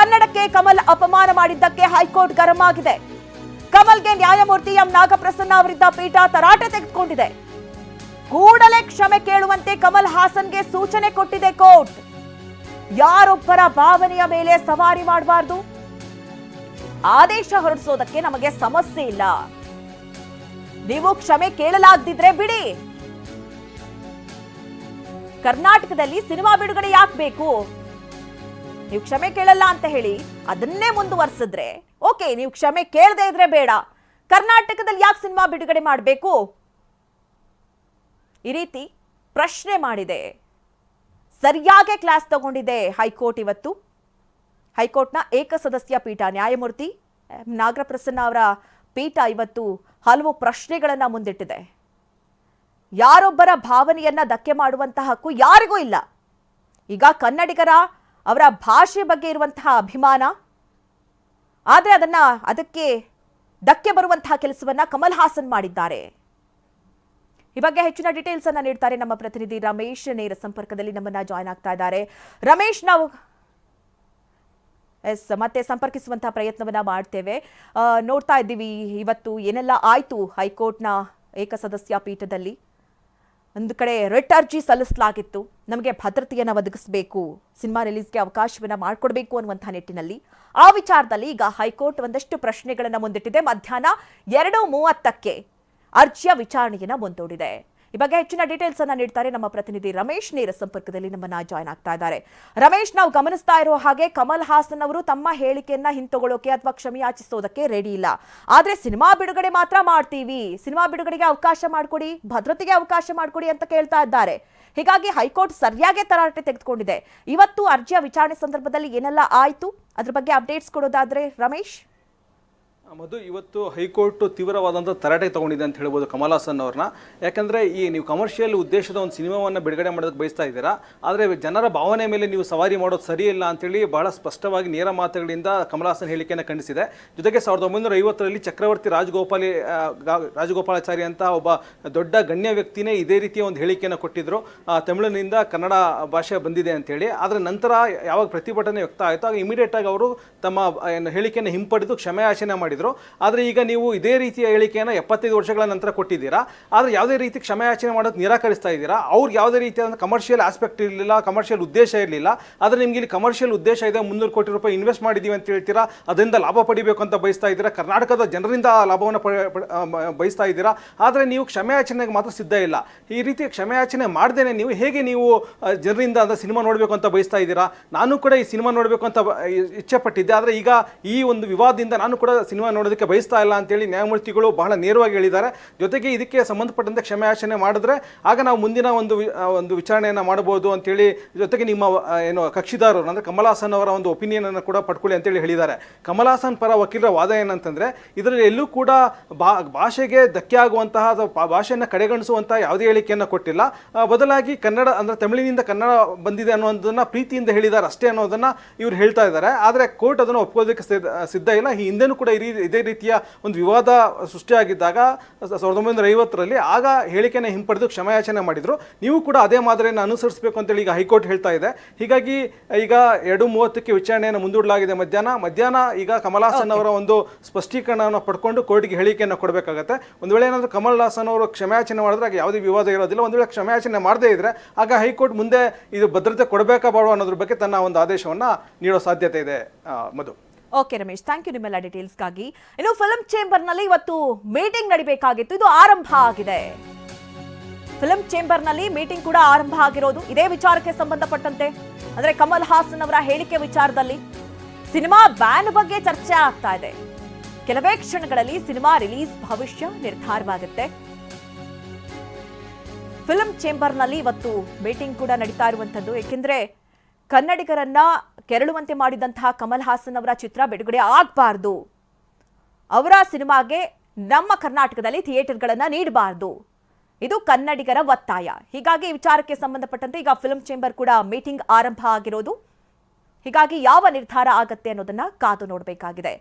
ಕನ್ನಡಕ್ಕೆ ಕಮಲ್ ಅಪಮಾನ ಮಾಡಿದ್ದಕ್ಕೆ ಹೈಕೋರ್ಟ್ ಗರಂ ಆಗಿದೆ. ಕಮಲ್ಗೆ ನ್ಯಾಯಮೂರ್ತಿ ಎಂ ನಾಗಪ್ರಸನ್ನ ಅವರಿದ್ದ ಪೀಠ ತರಾಟೆ ತೆಗೆದುಕೊಂಡಿದೆ. ಕೂಡಲೇ ಕ್ಷಮೆ ಕೇಳುವಂತೆ ಕಮಲ್ ಹಾಸನ್ಗೆ ಸೂಚನೆ ಕೊಟ್ಟಿದೆ ಕೋರ್ಟ್. ಯಾರೊಬ್ಬರ ಭಾವನೆಯ ಮೇಲೆ ಸವಾರಿ ಮಾಡಬಾರದು, ಆದೇಶ ಹೊರಡಿಸೋದಕ್ಕೆ ನಮಗೆ ಸಮಸ್ಯೆ ಇಲ್ಲ. ನೀವು ಕ್ಷಮೆ ಕೇಳಲಾಗದಿದ್ರೆ ಬಿಡಿ. ಕರ್ನಾಟಕದಲ್ಲಿ ಸಿನಿಮಾ ಬಿಡುಗಡೆ ಯಾಕೆ ಬೇಕು? ನೀವು ಕ್ಷಮೆ ಕೇಳಲ್ಲ ಅಂತ ಹೇಳಿ ಅದನ್ನೇ ಮುಂದುವರಿಸಿದ್ರೆ ಓಕೆ, ನೀವು ಕ್ಷಮೆ ಕೇಳದೆ ಇದ್ರೆ ಬೇಡ. ಕರ್ನಾಟಕದಲ್ಲಿ ಯಾಕೆ ಸಿನಿಮಾ ಬಿಡುಗಡೆ ಮಾಡಬೇಕು? ಈ ರೀತಿ ಪ್ರಶ್ನೆ ಮಾಡಿದೆ. ಸರಿಯಾಗಿ ಕ್ಲಾಸ್ ತಗೊಂಡಿದೆ ಹೈಕೋರ್ಟ್ ಇವತ್ತು. ಹೈಕೋರ್ಟ್ನ ಏಕಸದಸ್ಯ ಪೀಠ, ನ್ಯಾಯಮೂರ್ತಿ ನಾಗಪ್ರಸನ್ನ ಅವರ ಪೀಠ ಇವತ್ತು ಹಲವು ಪ್ರಶ್ನೆಗಳನ್ನ ಮುಂದಿಟ್ಟಿದೆ. ಯಾರೊಬ್ಬರ ಭಾವನೆಯನ್ನ ಧಕ್ಕೆ ಮಾಡುವಂತಹ ಹಕ್ಕು ಯಾರಿಗೂ ಇಲ್ಲ. ಈಗ ಕನ್ನಡಿಗರ ಅವರ ಭಾಷೆ ಬಗ್ಗೆ ಇರುವಂತಹ ಅಭಿಮಾನ, ಆದರೆ ಅದಕ್ಕೆ ಧಕ್ಕೆ ಬರುವಂತಹ ಕೆಲಸವನ್ನ ಕಮಲ್ ಹಾಸನ್ ಮಾಡಿದ್ದಾರೆ. ಈ ಬಗ್ಗೆ ಹೆಚ್ಚಿನ ಡೀಟೇಲ್ಸ್ ಅನ್ನ ನೀಡ್ತಾರೆ ನಮ್ಮ ಪ್ರತಿನಿಧಿ ರಮೇಶ್. ನೇರ ಸಂಪರ್ಕದಲ್ಲಿ ನಮ್ಮನ್ನ ಜಾಯ್ನ್ ಆಗ್ತಾ ಇದ್ದಾರೆ. ರಮೇಶ್, ನಾವು ಮತ್ತೆ ಸಂಪರ್ಕಿಸುವಂತಹ ಪ್ರಯತ್ನವನ್ನ ಮಾಡ್ತೇವೆ. ನೋಡ್ತಾ ಇದ್ದೀವಿ ಇವತ್ತು ಏನೆಲ್ಲ ಆಯ್ತು ಹೈಕೋರ್ಟ್ನ ಏಕಸದಸ್ಯ ಪೀಠದಲ್ಲಿ. ಒಂದು ಕಡೆ ರಿಟ್ ಅರ್ಜಿ ಸಲ್ಲಿಸಲಾಗಿತ್ತು, ನಮಗೆ ಭದ್ರತೆಯನ್ನು ಒದಗಿಸಬೇಕು, ಸಿನಿಮಾ ರಿಲೀಸ್ಗೆ ಅವಕಾಶವನ್ನು ಮಾಡಿಕೊಡ್ಬೇಕು ಅನ್ನುವಂಥ ನಿಟ್ಟಿನಲ್ಲಿ. ಆ ವಿಚಾರದಲ್ಲಿ ಈಗ ಹೈಕೋರ್ಟ್ ಒಂದಷ್ಟು ಪ್ರಶ್ನೆಗಳನ್ನು ಮುಂದಿಟ್ಟಿದೆ. ಮಧ್ಯಾಹ್ನ 2:30ಕ್ಕೆ ಅರ್ಜಿಯ ವಿಚಾರಣೆಯನ್ನು ಮುಂದೂಡಿದೆ. ಈ ಬಗ್ಗೆ ಹೆಚ್ಚಿನ ಡೀಟೇಲ್ಸ್ ಅನ್ನ ನೀಡ್ತಾರೆ ನಮ್ಮ ಪ್ರತಿನಿಧಿ ರಮೇಶ್. ನೇರ ಸಂಪರ್ಕದಲ್ಲಿ ನಮ್ಮನ್ನ ಜಾಯ್ನ್ ಆಗ್ತಾ ಇದ್ದಾರೆ. ರಮೇಶ್, ನಾವು ಗಮನಿಸ್ತಾ ಇರೋ ಹಾಗೆ ಕಮಲ್ ಹಾಸನ್ ಅವರು ತಮ್ಮ ಹೇಳಿಕೆಯನ್ನ ಹಿಂತಗೊಳ್ಳೋಕೆ ಅಥವಾ ಕ್ಷಮೆಯಾಚಿಸೋದಕ್ಕೆ ರೆಡಿ ಇಲ್ಲ. ಆದ್ರೆ ಸಿನಿಮಾ ಬಿಡುಗಡೆ ಮಾತ್ರ ಮಾಡ್ತೀವಿ, ಸಿನಿಮಾ ಬಿಡುಗಡೆಗೆ ಅವಕಾಶ ಮಾಡಿಕೊಡಿ, ಭದ್ರತೆಗೆ ಅವಕಾಶ ಮಾಡಿಕೊಡಿ ಅಂತ ಕೇಳ್ತಾ ಇದ್ದಾರೆ. ಹೀಗಾಗಿ ಹೈಕೋರ್ಟ್ ಸರಿಯಾಗಿ ತರಾಟೆ ತೆಗೆದುಕೊಂಡಿದೆ. ಇವತ್ತು ಅರ್ಜಿಯ ವಿಚಾರಣೆ ಸಂದರ್ಭದಲ್ಲಿ ಏನೆಲ್ಲ ಆಯ್ತು ಅದ್ರ ಬಗ್ಗೆ ಅಪ್ಡೇಟ್ಸ್ ಕೊಡೋದಾದ್ರೆ ರಮೇಶ್. ಮಧು, ಇವತ್ತು ಹೈಕೋರ್ಟ್ ತೀವ್ರವಾದಂಥ ತರಾಟೆ ತಗೊಂಡಿದೆ ಅಂತ ಹೇಳ್ಬೋದು ಕಮಲ್ ಹಾಸನ್ ಅವ್ರನ್ನ. ಯಾಕಂದರೆ ನೀವು ಕಮರ್ಷಿಯಲ್ ಉದ್ದೇಶದ ಒಂದು ಸಿನಿಮಾವನ್ನು ಬಿಡುಗಡೆ ಮಾಡೋದಕ್ಕೆ ಬಯಸ್ತಾ ಇದ್ದೀರಾ, ಆದರೆ ಜನರ ಭಾವನೆ ಮೇಲೆ ನೀವು ಸವಾರಿ ಮಾಡೋದು ಸರಿಯಿಲ್ಲ ಅಂತೇಳಿ ಬಹಳ ಸ್ಪಷ್ಟವಾಗಿ ನೇರ ಮಾತುಗಳಿಂದ ಕಮಲ್ ಹಾಸನ್ ಹೇಳಿಕೆಯನ್ನು ಖಂಡಿಸಿದೆ. ಜೊತೆಗೆ 1950ರಲ್ಲಿ ಚಕ್ರವರ್ತಿ ರಾಜಗೋಪಾಲಾಚಾರಿ ಅಂತ ಒಬ್ಬ ದೊಡ್ಡ ಗಣ್ಯ ವ್ಯಕ್ತಿನೇ ಇದೇ ರೀತಿಯ ಒಂದು ಹೇಳಿಕೆಯನ್ನು ಕೊಟ್ಟಿದ್ದರು, ತಮಿಳಿನಿಂದ ಕನ್ನಡ ಭಾಷೆ ಬಂದಿದೆ ಅಂತೇಳಿ. ಆದರೆ ನಂತರ ಯಾವಾಗ ಪ್ರತಿಭಟನೆ ವ್ಯಕ್ತ ಆಯಿತು ಆಗ ಇಮಿಡಿಯೇಟಾಗಿ ಅವರು ತಮ್ಮ ಹೇಳಿಕೆಯನ್ನು ಹಿಂಪಡೆದು ಕ್ಷಮೆಯಾಚನೆ ಮಾಡಿದರು. ಆದರೆ ಈಗ ನೀವು ಇದೇ ರೀತಿಯ ಹೇಳಿಕೆಯನ್ನು 75 ವರ್ಷಗಳ ನಂತರ ಕೊಟ್ಟಿದ್ದೀರಾ, ಆದರೆ ಯಾವುದೇ ರೀತಿ ಕ್ಷಮೆಯಾಚನೆ ಮಾಡೋದು ನಿರಾಕರಿಸ್ತಾ ಇದ್ದೀರಾ. ಅವ್ರಿಗೆ ಯಾವುದೇ ರೀತಿಯಾದ ಕಮರ್ಷಿಯಲ್ ಆಸ್ಪೆಕ್ಟ್ ಇರಲಿಲ್ಲ, ಕಮರ್ಷಿಯಲ್ ಉದ್ದೇಶ ಇರಲಿಲ್ಲ. ಆದರೆ ನಿಮ್ಗೆ ಇಲ್ಲಿ ಕಮರ್ಷಿಯಲ್ ಉದ್ದೇಶ ಇದೆ, 300 ಕೋಟಿ ರೂಪಾಯಿ ಇನ್ವೆಸ್ಟ್ ಮಾಡಿದ್ದೀವಿ ಅಂತ ಹೇಳ್ತೀರಾ, ಅದರಿಂದ ಲಾಭ ಪಡಿಬೇಕು ಅಂತ ಬಯಸ್ತಾ ಇದ್ದೀರಾ, ಕರ್ನಾಟಕದ ಜನರಿಂದ ಲಾಭವನ್ನು ಬಯಸ್ತಾ ಇದ್ದೀರಾ. ಆದರೆ ನೀವು ಕ್ಷಮೆಯಾಚನೆಗೆ ಮಾತ್ರ ಸಿದ್ಧ ಇಲ್ಲ. ಈ ರೀತಿ ಕ್ಷಮೆಯಾಚನೆ ಮಾಡ್ದೇನೆ ನೀವು ಹೇಗೆ ನೀವು ಜನರಿಂದ ಅಂದರೆ ಸಿನಿಮಾ ನೋಡಬೇಕು ಅಂತ ಬಯಸ್ತಾ ಇದ್ದೀರಾ? ನಾನು ಕೂಡ ಈ ಸಿನಿಮಾ ನೋಡಬೇಕು ಅಂತ ಇಚ್ಛೆ ಪಟ್ಟಿದ್ದೆ, ಆದರೆ ಈಗ ಈ ಒಂದು ವಿವಾದದಿಂದ ನಾನು ಕೂಡ ಸಿನಿಮಾ ನೋಡೋದಕ್ಕೆ ಬಯಸ್ತಾ ಇಲ್ಲ ಅಂತೇಳಿ ನ್ಯಾಯಮೂರ್ತಿಗಳು ಬಹಳ ನೇರವಾಗಿ ಹೇಳಿದ್ದಾರೆ. ಜೊತೆಗೆ ಇದಕ್ಕೆ ಸಂಬಂಧಪಟ್ಟಂತೆ ಕ್ಷಮೆಯಾಚನೆ ಮಾಡಿದ್ರೆ ಆಗ ನಾವು ಮುಂದಿನ ಒಂದು ವಿಚಾರಣೆಯನ್ನು ಮಾಡಬಹುದು ಅಂತೇಳಿ, ಜೊತೆಗೆ ನಿಮ್ಮ ಕಕ್ಷಿದಾರರು ಅಂದರೆ ಕಮಲ್ ಹಾಸನ್ ಅವರ ಒಂದು ಒಪಿನಿಯನ್ ಅನ್ನು ಕೂಡ ಪಡ್ಕೊಳ್ಳಿ ಅಂತೇಳಿ ಹೇಳಿದ್ದಾರೆ. ಕಮಲ್ ಹಾಸನ್ ಪರ ವಕೀಲರ ವಾದ ಏನಂತಂದ್ರೆ, ಇದರಲ್ಲಿ ಎಲ್ಲೂ ಕೂಡ ಭಾಷೆಗೆ ಧಕ್ಕೆ ಆಗುವಂತಹ ಅಥವಾ ಭಾಷೆಯನ್ನು ಕಡೆಗಣಿಸುವಂತಹ ಯಾವುದೇ ಹೇಳಿಕೆಯನ್ನು ಕೊಟ್ಟಿಲ್ಲ. ಬದಲಾಗಿ ಕನ್ನಡ ಅಂದರೆ ತಮಿಳಿನಿಂದ ಕನ್ನಡ ಬಂದಿದೆ ಅನ್ನೋದನ್ನ ಪ್ರೀತಿಯಿಂದ ಹೇಳಿದ್ದಾರೆ ಅಷ್ಟೇ ಅನ್ನೋದನ್ನ ಇವರು ಹೇಳ್ತಾ ಇದ್ದಾರೆ. ಆದರೆ ಕೋರ್ಟ್ ಅದನ್ನು ಒಪ್ಕೊಳ್ಳೋದಕ್ಕೆ ಸಿದ್ಧ ಇಲ್ಲ. ಈ ಹಿಂದೆನೂ ಕೂಡ ಇದೇ ರೀತಿಯ ಒಂದು ವಿವಾದ ಸೃಷ್ಟಿಯಾಗಿದ್ದಾಗ 1950ರಲ್ಲಿ ಆಗ ಹೇಳಿಕೆಯನ್ನು ಹಿಂಪಡೆದು ಕ್ಷಮೆಯಾಚನೆ ಮಾಡಿದ್ರು. ನೀವು ಕೂಡ ಅದೇ ಮಾದರಿಯನ್ನು ಅನುಸರಿಸಬೇಕು ಅಂತೇಳಿ ಈಗ ಹೈಕೋರ್ಟ್ ಹೇಳ್ತಾ ಇದೆ. ಹೀಗಾಗಿ ಈಗ 2:30ಕ್ಕೆ ವಿಚಾರಣೆಯನ್ನು ಮುಂದೂಡಲಾಗಿದೆ. ಮಧ್ಯಾಹ್ನ ಈಗ ಕಮಲ್ ಹಾಸನ್ ಅವರ ಒಂದು ಸ್ಪಷ್ಟೀಕರಣವನ್ನು ಪಡ್ಕೊಂಡು ಕೋರ್ಟ್ಗೆ ಹೇಳಿಕೆಯನ್ನು ಕೊಡಬೇಕಾಗತ್ತೆ. ಒಂದು ವೇಳೆ ಏನಾದರೂ ಕಮಲ್ ಹಾಸನ್ ಅವರು ಕ್ಷಮೆಯಾಚನೆ ಮಾಡಿದ್ರೆ ಆಗ ಯಾವುದೇ ವಿವಾದ ಇರೋದಿಲ್ಲ. ಒಂದು ವೇಳೆ ಕ್ಷಮೆಯಾಚನೆ ಮಾಡದೇ ಇದ್ರೆ ಆಗ ಹೈಕೋರ್ಟ್ ಮುಂದೆ ಇದು ಭದ್ರತೆ ಕೊಡಬೇಕಾ ಬೇಡವಾ ಅನ್ನೋದ್ರ ಬಗ್ಗೆ ತನ್ನ ಒಂದು ಆದೇಶವನ್ನು ನೀಡೋ ಸಾಧ್ಯತೆ ಇದೆ. ಮಧು. ಓಕೆ ರಮೇಶ್, ಥ್ಯಾಂಕ್ ಯು ನಿಮ್ಮೆಲ್ಲ ಡೀಟೇಲ್ಸ್ಗಾಗಿ. ಇನ್ನು ಫಿಲ್ಮ್ ಚೇಂಬರ್ನಲ್ಲಿ ಇವತ್ತು ಮೀಟಿಂಗ್ ನಡಿಬೇಕಾಗಿತ್ತು, ಇದು ಆರಂಭ ಆಗಿದೆ. ಫಿಲ್ಮ್ ಚೇಂಬರ್ನಲ್ಲಿ ಮೀಟಿಂಗ್ ಕೂಡ ಆರಂಭ ಆಗಿರೋದು ಇದೇ ವಿಚಾರಕ್ಕೆ ಸಂಬಂಧಪಟ್ಟಂತೆ, ಅಂದ್ರೆ ಕಮಲ್ ಹಾಸನ್ ಅವರ ಹೇಳಿಕೆ ವಿಚಾರದಲ್ಲಿ. ಸಿನಿಮಾ ಬ್ಯಾನ್ ಬಗ್ಗೆ ಚರ್ಚೆ ಆಗ್ತಾ ಇದೆ. ಕೆಲವೇ ಕ್ಷಣಗಳಲ್ಲಿ ಸಿನಿಮಾ ರಿಲೀಸ್ ಭವಿಷ್ಯ ನಿರ್ಧಾರವಾಗುತ್ತೆ. ಫಿಲ್ಮ್ ಚೇಂಬರ್ನಲ್ಲಿ ಇವತ್ತು ಮೀಟಿಂಗ್ ಕೂಡ ನಡೀತಾ ಇರುವಂತದ್ದು. ಏಕೆಂದ್ರೆ ಕನ್ನಡಿಗರನ್ನ ಕೆರಳುವಂತೆ ಮಾಡಿದಂತಹ ಕಮಲ್ ಹಾಸನ್ ಅವರ ಚಿತ್ರ ಬಿಡುಗಡೆ ಆಗಬಾರ್ದು, ಅವರ ಸಿನಿಮಾಗೆ ನಮ್ಮ ಕರ್ನಾಟಕದಲ್ಲಿ ಥಿಯೇಟರ್ಗಳನ್ನ ನೀಡಬಾರ್ದು, ಇದು ಕನ್ನಡಿಗರ ಒತ್ತಾಯ. ಹೀಗಾಗಿ ವಿಚಾರಕ್ಕೆ ಸಂಬಂಧಪಟ್ಟಂತೆ ಈಗ ಫಿಲ್ಮ್ ಚೇಂಬರ್ ಕೂಡ ಮೀಟಿಂಗ್ ಆರಂಭ ಆಗಿರೋದು. ಹೀಗಾಗಿ ಯಾವ ನಿರ್ಧಾರ ಆಗತ್ತೆ ಅನ್ನೋದನ್ನ ಕಾದು ನೋಡಬೇಕಾಗಿದೆ.